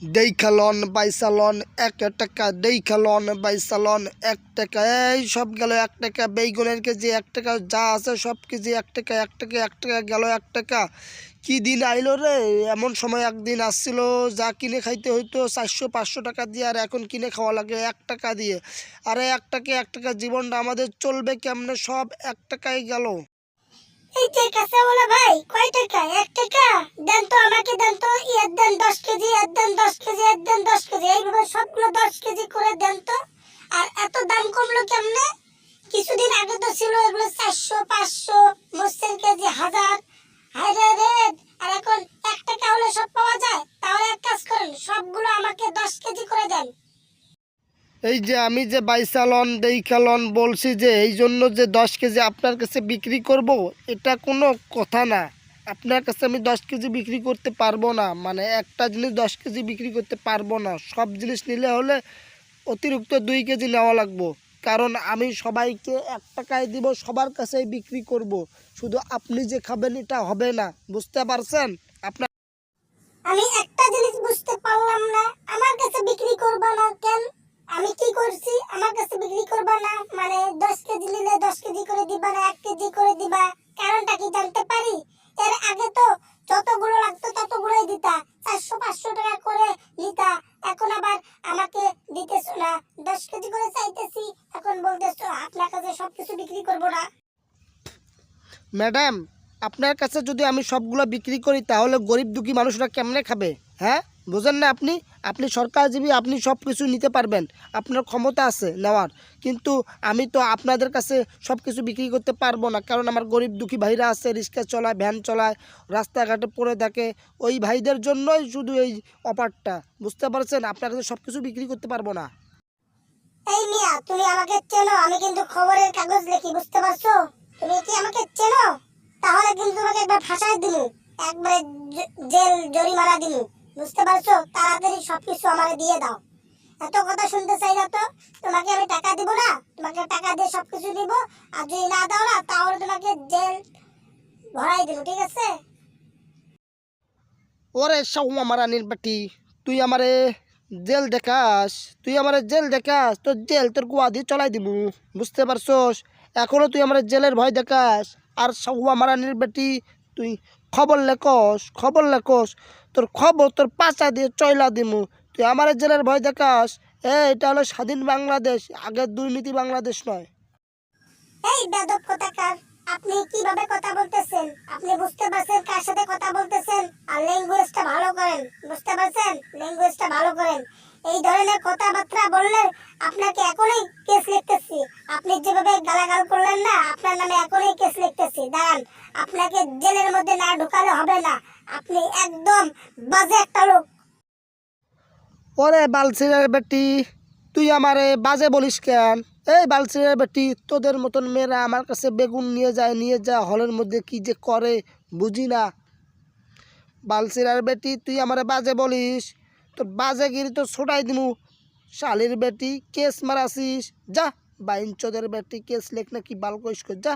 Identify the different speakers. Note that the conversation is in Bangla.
Speaker 1: দেইখালন বাইসালন 1 টাকা, দেইখালন বাইসালন 1 টাকা। এই সব গেল 1 টাকা। বেগুনের কেজি 1 টাকা, যা আছে সব কেজি 1 টাকা, 1 টাকা 1 টাকা গেল 1 টাকা। কি দিন আইলো রে! এমন সময় একদিন আসছিল যা কিনে খাইতে হইতো 400-500 টাকা দিয়ে, আর এখন কিনে খাওয়া লাগে 1 টাকা দিয়ে। আরে 1 টাকা 1 টাকা জীবনটা আমাদের চলবে কেমনে? সব 1 টাকাই গেল।
Speaker 2: এই যে কাঁচাওয়ালা ভাই, কয় টাকা? 1 টাকা দেন তো, আমাকে দেন তো। এর দেন 10 কেজি, এর দেন 10 কেজি, এর দেন 10 কেজি, এইভাবে সবগুলো 10 কেজি করে দেন তো। আর এত দাম কমলো কেমনে? কিছুদিন আগে তো ছিল এগুলো 400-500, মরিচের কেজি 1000। হায়রে রে! আর এখন 1 টাকা হলে সব পাওয়া যায়। তাহলে এক কাজ করেন, সবগুলো আমাকে 10 কেজি করে দেন।
Speaker 1: এই যে আমি যে বাইসালন দেইখালন বলছি, যে এই জন্য যে 10 কেজি আপনার কাছে বিক্রি করব, এটা কোনো কথা না। আপনার কাছে আমি 10 কেজি বিক্রি করতে পারবো না, মানে একটা জিনিস 10 কেজি বিক্রি করতে পারবো না। সব জিনিস নিলে হলে অতিরিক্ত 2 কেজি নেওয়া লাগবো, কারণ আমি সবাইকে 1 টাকায় দিব, সবার কাছেই বিক্রি করব। শুধু আপনি যে খাবেন এটা হবে না, বুঝতে পারছেন? আপনার
Speaker 2: আমি একটা জিনিস বুঝতে পারলাম না, আমার কাছে বিক্রি করবা না কেন? আমি কি করছি আমার কাছে বিক্রি করবা না? মানে 10 কেজি নিলে 10 কেজি করে দিবা না 1 কেজি করে দিবা? কারণটা কি জানতে পারি? এর আগে তো যতগুলো লাগতো ততগুলোই দিতা, 400-500 টাকা করে নিতা। এখন আবার আমাকে দিতেছো না, 10 কেজি করে চাইতেছি, এখন বলতেছো আপনার কাছে সবকিছু বিক্রি করবো না।
Speaker 1: ম্যাডাম, আপনার কাছে যদি আমি সবগুলো বিক্রি করি তাহলে গরিব দুঃখী মানুষরা কেমনে খাবে? হ্যাঁ, বুঝেন না আপনি? আপনি সরকারজীবী, আপনি সব কিছু নিতে পারবেন, আপনার ক্ষমতা আছে নেওয়ার। কিন্তু আমি তো আপনাদের কাছে সব কিছু বিক্রি করতে পারবো না, কারণ আমার গরিব দুঃখী ভাইরা আছে, রিক্সা চলায়, ভ্যান চলায়, রাস্তাঘাটে পড়ে থাকে। ওই ভাইদের জন্যই শুধু এই অফারটা, বুঝতে পারছেন? আপনার কাছে সব কিছু বিক্রি করতে পারবো না।
Speaker 2: এই মিয়া, তুমি আমাকে চেনো? আমি কিন্তু খবরের কাগজ লিখি, বুঝতে পারছো? তুমি কি আমাকে চেনো? তাহলে কিন্তু তোমাকে একবার ফাঁসাই দিমু, একবারে জেল জরিমানা দিমু, বুঝতে পারছো? তাড়াতাড়ি সবকিছু আমাকে দিয়ে দাও। এত কথা শুনতে চাই না তো। তোমাকে আমি টাকা দিব না, তোমাকে টাকা দিয়ে সবকিছু দিব। আর যদি না দাও না, তাহলে তোমাকে জেল ভরাই দিব, ঠিক আছে?
Speaker 1: ওরে শাহুমা মারানির বাটি, তুই আমারে জেল দেখাস? তুই আমারে জেল দেখাস? তোর জেল তোর গুয়া দিয়ে চলাই দিবু, বুঝতে পারছস? এখনো তুই আমার জেলের ভয় দেখাস? আর শাহুমা মারানির বাটি, তুই খবর লেখস, খবর লেখস, তোর খবর তোর পাচা দিয়ে চয়লা দিমু। তুই আমার জেলের ভয় দেখাস? এটা হলো স্বাধীন বাংলাদেশ, আগের দুর্নীতি বাংলাদেশ নয়।
Speaker 2: এই বেদব কোথাকার! আপনি কিভাবে কথা বলতেছেন? আপনি বুঝতে পারছেন কার সাথে কথা বলতেছেন? আর ল্যাঙ্গুয়েজটা ভালো করেন, বুঝতে পারছেন? ল্যাঙ্গুয়েজটা ভালো করেন। এই ধরনের কথাবার্তা বললে আপনাকে এখনই কেস লিখতেছি। আপনি যেভাবে গালাগাল করলেন না, আপনার নামে এখনই কেস লিখতেছি। দাঁড়ান, আপনাকে জেলের মধ্যে না ঢুকালে হবে না। আপনি একদম বাজে একটা লোক।
Speaker 1: ওরে বালছিরের বেটি, তুই আমারে বাজে বলিস কেন? এই বালছিরের বেটি, তোদের মতন মেয়েরা আমার কাছে বেগুন নিয়ে যায় হলের মধ্যে কি যে করে বুঝি না। বালছিরের বেটি, তুই আমারে বাজে বলিস? তোর বাজে গিরি তো ছোটাই দিমু। শালির বেটি, কেস মারাছিস? যা বাইন চোদের বেটি, কেস লেখ না কি বাল কইস কর, যা।